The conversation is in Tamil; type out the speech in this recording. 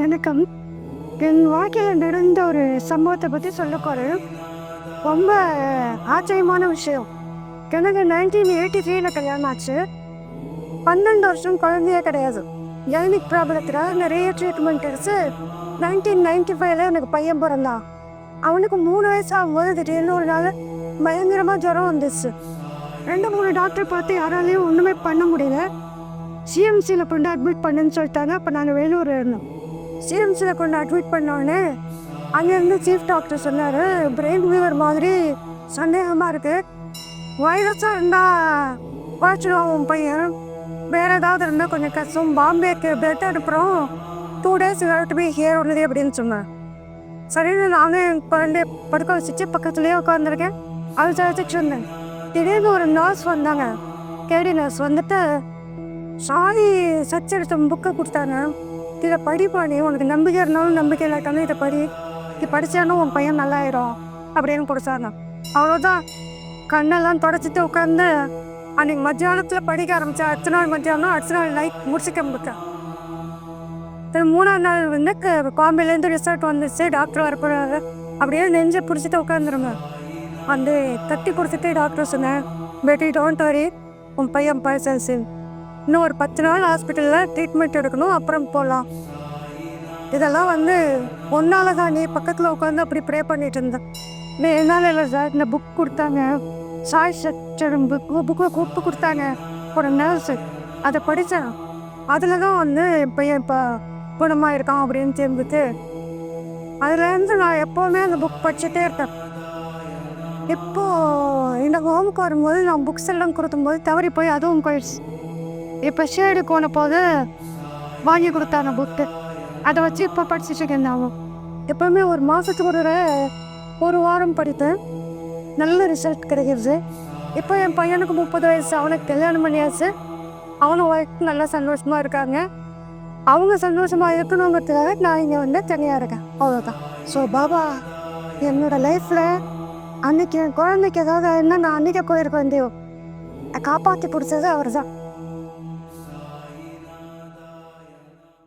வணக்கம். என் வாழ்க்கையில் நடந்த ஒரு சம்பவத்தை பற்றி சொல்ல போகிறேன். ரொம்ப ஆச்சரியமான விஷயம். எனக்கு 1983 கல்யாணம் ஆச்சு. 12 வருஷம் குழந்தையே கிடையாது. கைனிக் ப்ராப்ளத்தில் நிறைய ட்ரீட்மெண்ட் எடுத்து 1995 எனக்கு பையன் பிறந்தான். அவனுக்கு 3 வயசு ஆகும்போது திடீர்னு ஒரு நாள் பயங்கரமாக ஜுரம் வந்துச்சு. 2-3 டாக்டர் பார்த்து யாராலையும் ஒன்றுமே பண்ண முடியல. சிஎம்சியில் கொண்டு அட்மிட் பண்ணுன்னு சொல்லிட்டாங்க. அப்போ நாங்கள் வேலூர் இருந்தோம். சிஎம்சியில் கொண்டு அட்மிட் பண்ணோடனே அங்கேருந்து சீஃப் டாக்டர் சொன்னார், பிரெயின் ஃபீவர் மாதிரி சந்தேகமாக இருக்குது, வைரஸாக இருந்தால் குறைச்சிடுவோம் உன் பையன், வேறு ஏதாவது இருந்தால் கொஞ்சம் கஷ்டம், பாம்பேக்கு பிளட் அனுப்புகிறோம், 2 days போய் ஹியர் உள்ளது அப்படின்னு சொன்னேன். சரின்னு நானும் என் குழந்தைய படுக்க வச்சுட்டு பக்கத்துலேயே உட்காந்துருக்கேன். அது அழைச்சிட்டு இருந்தேன். திடீர்னு ஒரு நர்ஸ் வந்தாங்க. கேடி நர்ஸ் வந்துட்டு, சாதி சச்சரித்த புக்கை கொடுத்தாங்க, இதை படிப்பானே, உனக்கு நம்பிக்கை இருந்தாலும் நம்பிக்கை இல்லாட்டாலும் இதை படி, இது படித்தாலும் உன் பையன் நல்லாயிரும் அப்படின்னு கொடுத்தாங்க. அவ்வளோதான். கண்ணெல்லாம் தொடச்சிட்டு உட்காந்து அன்றைக்கி மத்தியானத்தில் படிக்க ஆரம்பித்தேன். அடுத்த நாள் மத்தியானம், அடுத்த நாள் நைட் முடிச்சுக்க முடித்தேன். 3ஆம் நாள் வந்து பாம்பேலேருந்து ரிசல்ட் வந்துச்சு. டாக்டர் வரப்போறாரு. அப்படியே நெஞ்சை பிடிச்சிட்டு உட்காந்துருங்க. வந்து தட்டி கொடுத்துட்டு டாக்டர் சொன்னேன், பேட்டி டோன்ட் வரி, உன் பையன் பர்சன்ஸு, இன்னும் ஒரு 10 நாள் ஹாஸ்பிட்டலில் ட்ரீட்மெண்ட் எடுக்கணும், அப்புறம் போகலாம். இதெல்லாம் வந்து ஒன்றால் தான். நீ பக்கத்தில் உட்காந்து அப்படி ப்ரே பண்ணிட்டு இருந்தேன். என்னால் இல்லை சார். இந்த புக் கொடுத்தாங்க, சாய் சச்சரம் புக்கை கூப்பிட்டு கொடுத்தாங்க ஒரு நர்ஸு, அதை படித்தேன். அதில் தான் வந்து என் பையன் இப்போ குணமாக இருக்கான் அப்படின்னு தெரிஞ்சுட்டு அதுலேருந்து நான் எப்போவுமே அந்த புக் படிச்சுட்டே இருக்கேன். இப்போது இந்த ஹோமுக்கு வரும்போது நான் புக்ஸ் எல்லாம் கொடுக்கும்போது தவறி போய் அதுவும் போயிடுச்சு. இப்போ ஷேடு போன போது வாங்கி கொடுத்தாங்க புக்கு, அதை வச்சு இப்போ படிச்சுட்டு இருக்கேன். நான் எப்போவுமே ஒரு மாதத்துக்கு ஒரு வாரம் படித்தேன். நல்ல ரிசல்ட் கிடைக்கிறது. இப்போ என் பையனுக்கு 30 வயசு, அவனுக்கு கல்யாணம் பண்ணியாச்சு. அவனும் ஒய்ஃப் நல்லா சந்தோஷமாக இருக்காங்க. அவங்க சந்தோஷமாக இருக்கணுங்கிறதுக்காக நான் இங்கே வந்து தனியாக இருக்கேன். அவ்வளோதான். ஸோ பாபா என்னோடய லைஃப்பில் அன்றைக்கி என் குழந்தைக்கு ஏதாவது என்ன நான் அன்றைக்கி போயிருக்க வேண்டியோ காப்பாற்றி பிடிச்சது அவர் தான்.